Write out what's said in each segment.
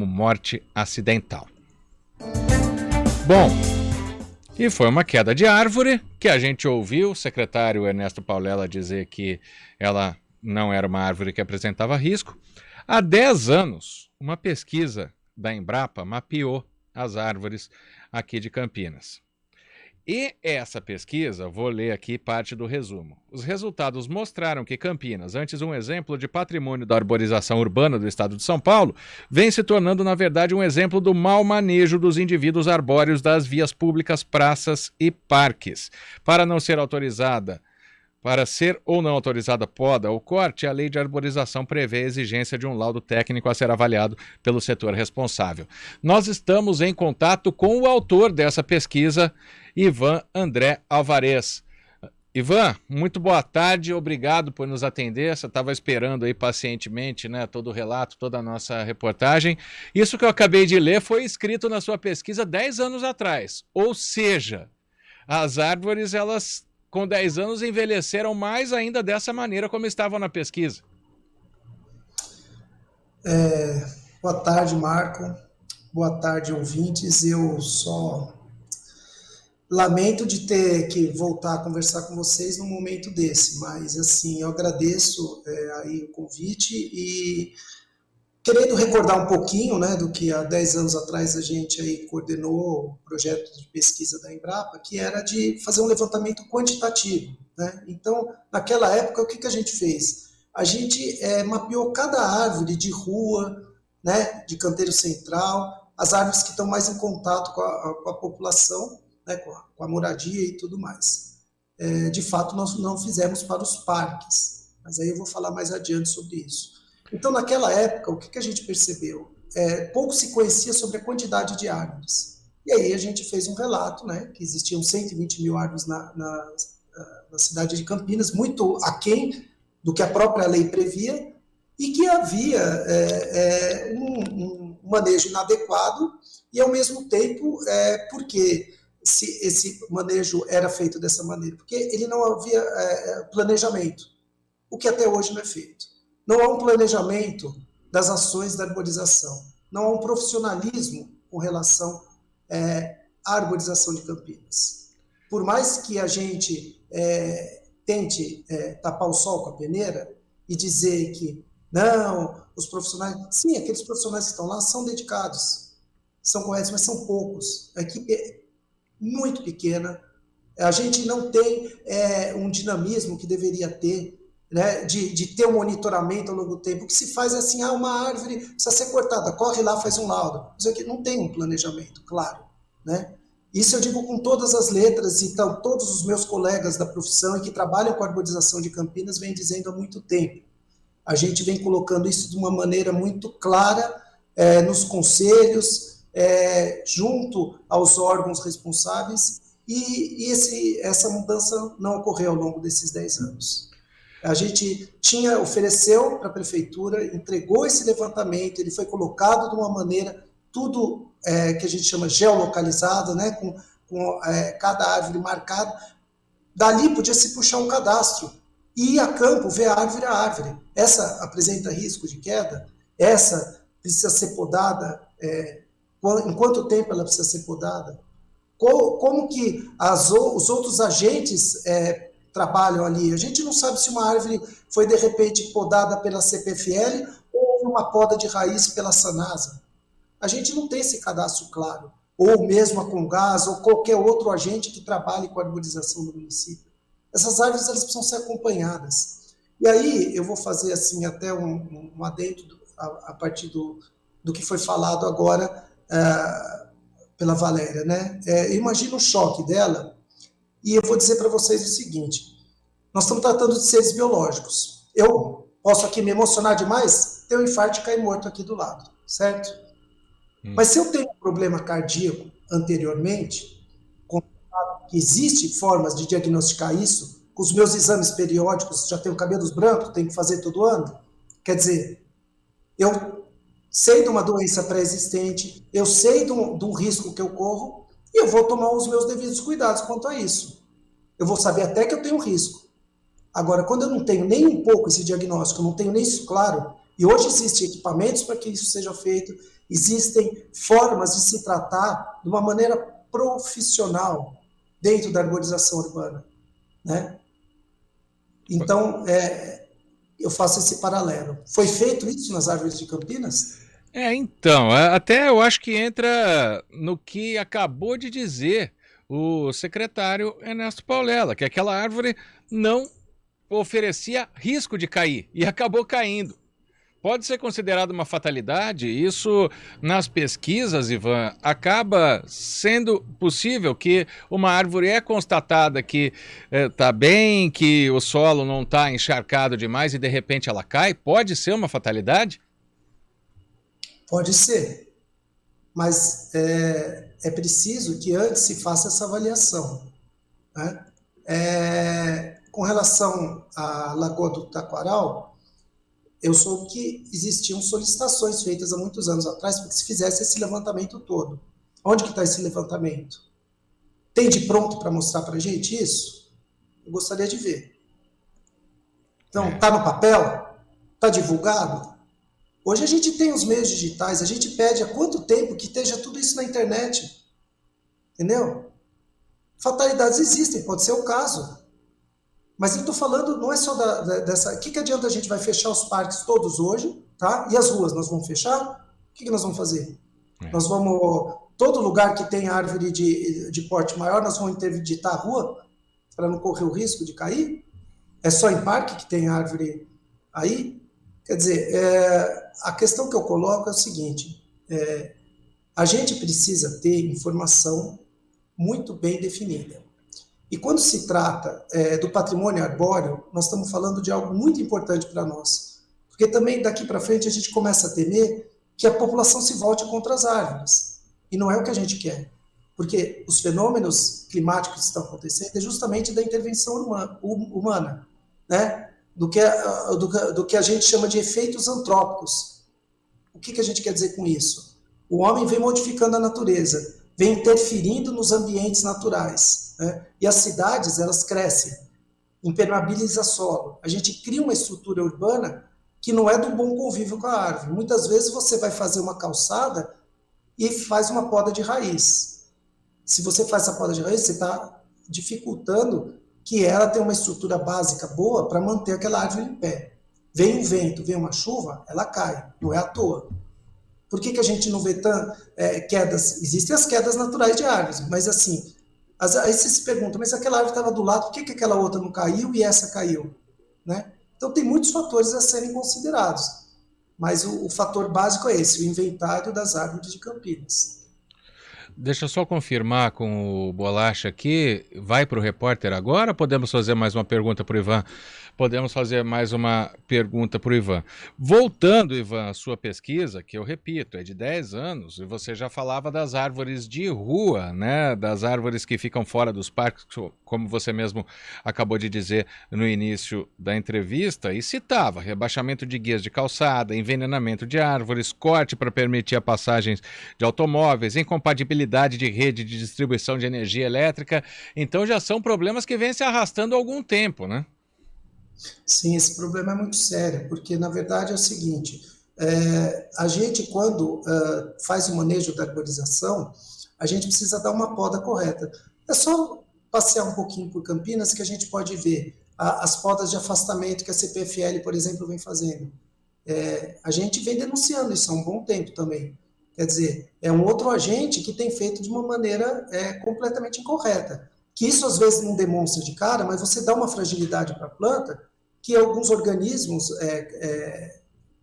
morte acidental. Bom, e foi uma queda de árvore que a gente ouviu o secretário Ernesto Paulela dizer que ela não era uma árvore que apresentava risco. Há 10 anos, uma pesquisa da Embrapa mapeou as árvores aqui de Campinas. E essa pesquisa, vou ler aqui parte do resumo. Os resultados mostraram que Campinas, antes um exemplo de patrimônio da arborização urbana do estado de São Paulo, vem se tornando, na verdade, um exemplo do mau manejo dos indivíduos arbóreos das vias públicas, praças e parques. Para ser ou não autorizada poda ou corte, a lei de arborização prevê a exigência de um laudo técnico a ser avaliado pelo setor responsável. Nós estamos em contato com o autor dessa pesquisa, Ivan André Alvarez. Ivan, muito boa tarde, obrigado por nos atender. Você estava esperando aí pacientemente, né, todo o relato, toda a nossa reportagem. Isso que eu acabei de ler foi escrito na sua pesquisa 10 anos atrás. Ou seja, as árvores, elas com 10 anos envelheceram mais ainda dessa maneira como estavam na pesquisa. Boa tarde, Marco. Boa tarde, ouvintes. Eu só lamento de ter que voltar a conversar com vocês num momento desse, mas assim, eu agradeço aí o convite e querendo recordar um pouquinho, né, do que há 10 anos atrás a gente aí coordenou o projeto de pesquisa da Embrapa, que era de fazer um levantamento quantitativo, né? Então, naquela época, o que a gente fez? A gente mapeou cada árvore de rua, né, de canteiro central, as árvores que estão mais em contato com a população, né, com a moradia e tudo mais. De fato, nós não fizemos para os parques, mas aí eu vou falar mais adiante sobre isso. Então, naquela época, o que a gente percebeu? Pouco se conhecia sobre a quantidade de árvores. E aí a gente fez um relato, né, que existiam 120 mil árvores na cidade de Campinas, muito aquém do que a própria lei previa, e que havia um manejo inadequado, e ao mesmo tempo, porque esse manejo era feito dessa maneira? Porque ele não havia planejamento, o que até hoje não é feito. Não há um planejamento das ações da arborização. Não há um profissionalismo com relação à arborização de Campinas. Por mais que a gente tente tapar o sol com a peneira e dizer que não, os profissionais... Sim, aqueles profissionais que estão lá são dedicados, são corretos, mas são poucos. A equipe é muito pequena. A gente não tem um dinamismo que deveria ter, né, de ter um monitoramento ao longo do tempo. O que se faz é assim, uma árvore precisa ser cortada, corre lá, faz um laudo. Isso aqui não tem um planejamento, claro, né? Isso eu digo com todas as letras, então todos os meus colegas da profissão e que trabalham com a arborização de Campinas vêm dizendo há muito tempo. A gente vem colocando isso de uma maneira muito clara nos conselhos, junto aos órgãos responsáveis, e essa mudança não ocorreu ao longo desses 10 anos. A gente ofereceu para a prefeitura, entregou esse levantamento, ele foi colocado de uma maneira, tudo que a gente chama geolocalizado, né, com cada árvore marcada. Dali podia se puxar um cadastro, e ir a campo, ver árvore a árvore. Essa apresenta risco de queda, essa precisa ser podada, em quanto tempo ela precisa ser podada, como que os outros agentes trabalham ali. A gente não sabe se uma árvore foi, de repente, podada pela CPFL ou uma poda de raiz pela Sanasa. A gente não tem esse cadastro claro. Ou mesmo a Comgás, ou qualquer outro agente que trabalhe com a arborização do município. Essas árvores, elas precisam ser acompanhadas. E aí, eu vou fazer assim até um adendo a partir do que foi falado agora pela Valéria, né? Imagina o choque dela. E eu vou dizer para vocês o seguinte, nós estamos tratando de seres biológicos. Eu posso aqui me emocionar demais, ter um infarto e cair morto aqui do lado, certo? Mas se eu tenho um problema cardíaco anteriormente, que existem formas de diagnosticar isso, com os meus exames periódicos, já tenho cabelos brancos, tenho que fazer todo ano, quer dizer, eu sei de uma doença pré-existente, eu sei de um risco que eu corro, e eu vou tomar os meus devidos cuidados quanto a isso. Eu vou saber até que eu tenho risco. Agora, quando eu não tenho nem um pouco esse diagnóstico, eu não tenho nem isso claro, e hoje existem equipamentos para que isso seja feito, Existem formas de se tratar de uma maneira profissional dentro da arborização urbana, né? Então, eu faço esse paralelo. Foi feito isso nas árvores de Campinas? Então, até eu acho que entra no que acabou de dizer o secretário Ernesto Paulela, que aquela árvore não oferecia risco de cair e acabou caindo. Pode ser considerado uma fatalidade? Isso, nas pesquisas, Ivan, acaba sendo possível que uma árvore é constatada que está bem, que o solo não está encharcado demais e de repente ela cai? Pode ser uma fatalidade? Pode ser, mas é preciso que antes se faça essa avaliação, né? Com relação à Lagoa do Taquaral, eu soube que existiam solicitações feitas há muitos anos atrás para que se fizesse esse levantamento todo. Onde que está esse levantamento? Tem de pronto para mostrar para a gente isso? Eu gostaria de ver. Então, está no papel? Está divulgado? Hoje a gente tem os meios digitais, a gente pede há quanto tempo que esteja tudo isso na internet. Entendeu? Fatalidades existem, pode ser o caso. Mas eu estou falando, não é só dessa... O que adianta a gente vai fechar os parques todos hoje, tá? E as ruas, nós vamos fechar? O que nós vamos fazer? Nós vamos... Todo lugar que tem árvore de porte maior, nós vamos interditar a rua para não correr o risco de cair? É só em parque que tem árvore aí? Quer dizer, a questão que eu coloco é o seguinte, a gente precisa ter informação muito bem definida. E quando se trata do patrimônio arbóreo, nós estamos falando de algo muito importante para nós. Porque também daqui para frente a gente começa a temer que a população se volte contra as árvores. E não é o que a gente quer. Porque os fenômenos climáticos que estão acontecendo é justamente da intervenção humana, né? Do que a gente chama de efeitos antrópicos. O que a gente quer dizer com isso? O homem vem modificando a natureza, vem interferindo nos ambientes naturais, né? E as cidades, elas crescem, impermeabiliza solo. A gente cria uma estrutura urbana que não é do bom convívio com a árvore. Muitas vezes você vai fazer uma calçada e faz uma poda de raiz. Se você faz essa poda de raiz, você está dificultando que ela tenha uma estrutura básica boa para manter aquela árvore em pé. Vem um vento, vem uma chuva, ela cai, não é à toa. Por que a gente não vê quedas? Existem as quedas naturais de árvores, mas assim, aí você se pergunta, mas aquela árvore estava do lado, por que aquela outra não caiu e essa caiu? Né? Então tem muitos fatores a serem considerados, mas o fator básico é esse, o inventário das árvores de Campinas. Deixa eu só confirmar com o Bolacha aqui. Vai para o repórter agora ou podemos fazer mais uma pergunta para o Ivan? Podemos fazer mais uma pergunta para o Ivan. Voltando, Ivan, à sua pesquisa, que eu repito, é de 10 anos, e você já falava das árvores de rua, né? Das árvores que ficam fora dos parques, como você mesmo acabou de dizer no início da entrevista, e citava rebaixamento de guias de calçada, envenenamento de árvores, corte para permitir a passagem de automóveis, incompatibilidade de rede de distribuição de energia elétrica. Então já são problemas que vêm se arrastando há algum tempo, né? Sim, esse problema é muito sério, porque na verdade é o seguinte, a gente quando faz o manejo da arborização, a gente precisa dar uma poda correta. É só passear um pouquinho por Campinas que a gente pode ver as podas de afastamento que a CPFL, por exemplo, vem fazendo. A gente vem denunciando isso há um bom tempo também. Quer dizer, é um outro agente que tem feito de uma maneira completamente incorreta. Que isso às vezes não demonstra de cara, mas você dá uma fragilidade para a planta que alguns organismos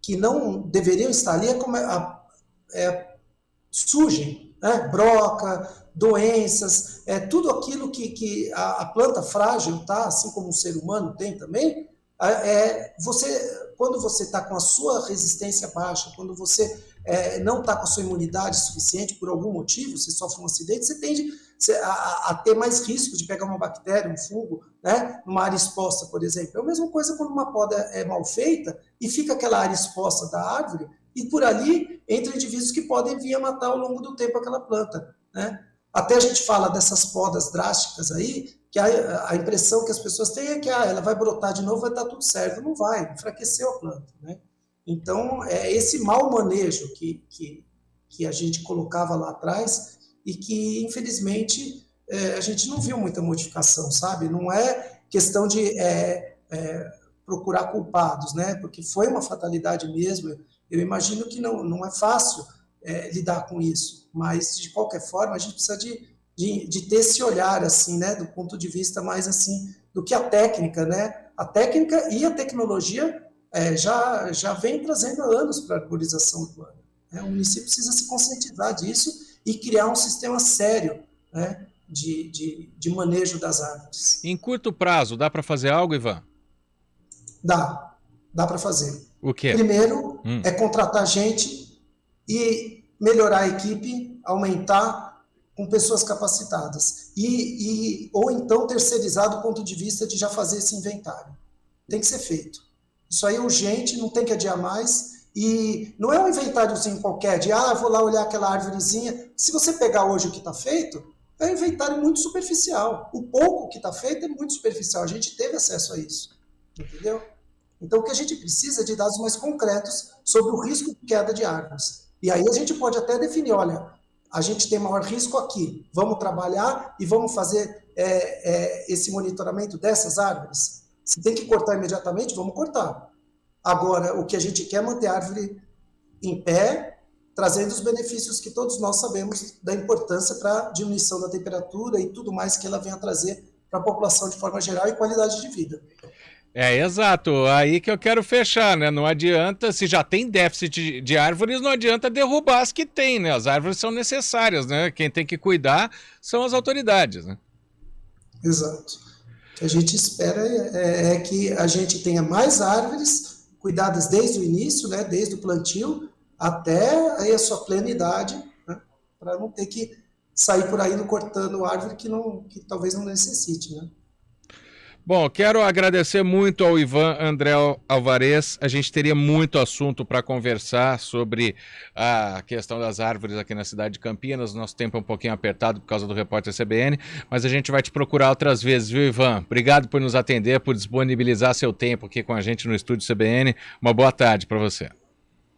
que não deveriam estar ali surgem, né? Broca, doenças, tudo aquilo que a planta frágil, tá? Assim como o ser humano tem também, quando você está com a sua resistência baixa, quando você não está com a sua imunidade suficiente por algum motivo, você sofre um acidente, você tende a ter mais risco de pegar uma bactéria, um fungo, né, numa área exposta, por exemplo. É a mesma coisa quando uma poda é mal feita e fica aquela área exposta da árvore e por ali entram indivíduos que podem vir a matar ao longo do tempo aquela planta, né? Até a gente fala dessas podas drásticas aí, que a impressão que as pessoas têm é que ela vai brotar de novo, vai estar tudo certo. Não vai, enfraqueceu a planta, né? Então, é esse mau manejo que que a gente colocava lá atrás e que, infelizmente, a gente não viu muita modificação, sabe? Não é questão de procurar culpados, né? Porque foi uma fatalidade mesmo. Eu imagino que não é fácil lidar com isso, mas, de qualquer forma, a gente precisa de ter esse olhar, assim, né? Do ponto de vista mais, assim, do que a técnica, né? A técnica e a tecnologia já vem trazendo anos para a arborização urbana. O município precisa se conscientizar disso e criar um sistema sério, né, de manejo das árvores. Em curto prazo, dá para fazer algo, Ivan? Dá para fazer. O quê? Primeiro é contratar gente e melhorar a equipe, aumentar com pessoas capacitadas. Ou então terceirizar do ponto de vista de já fazer esse inventário. Tem que ser feito. Isso aí é urgente, não tem que adiar mais. E não é um inventáriozinho qualquer de, vou lá olhar aquela árvorezinha. Se você pegar hoje o que está feito, é um inventário muito superficial. O pouco que está feito é muito superficial. A gente teve acesso a isso. Entendeu? Então, o que a gente precisa é de dados mais concretos sobre o risco de queda de árvores. E aí a gente pode até definir, olha, a gente tem maior risco aqui, vamos trabalhar e vamos fazer esse monitoramento dessas árvores. Se tem que cortar imediatamente, vamos cortar. Agora, o que a gente quer é manter a árvore em pé, trazendo os benefícios que todos nós sabemos da importância para a diminuição da temperatura e tudo mais que ela vem a trazer para a população de forma geral e qualidade de vida. Exato. Aí que eu quero fechar, né? Não adianta, se já tem déficit de árvores, não adianta derrubar as que tem, né? As árvores são necessárias, né? Quem tem que cuidar são as autoridades, né? Exato. O que a gente espera é que a gente tenha mais árvores cuidadas desde o início, né? Desde o plantio até aí a sua plena idade, né? Para não ter que sair por aí cortando árvore que talvez não necessite, né? Bom, quero agradecer muito ao Ivan André Alvarez. A gente teria muito assunto para conversar sobre a questão das árvores aqui na cidade de Campinas. Nosso tempo é um pouquinho apertado por causa do repórter CBN, mas a gente vai te procurar outras vezes, viu, Ivan? Obrigado por nos atender, por disponibilizar seu tempo aqui com a gente no estúdio CBN. Uma boa tarde para você.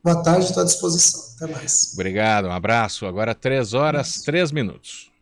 Boa tarde, estou à disposição. Até mais. Obrigado, um abraço. Agora 3 horas, 3 minutos.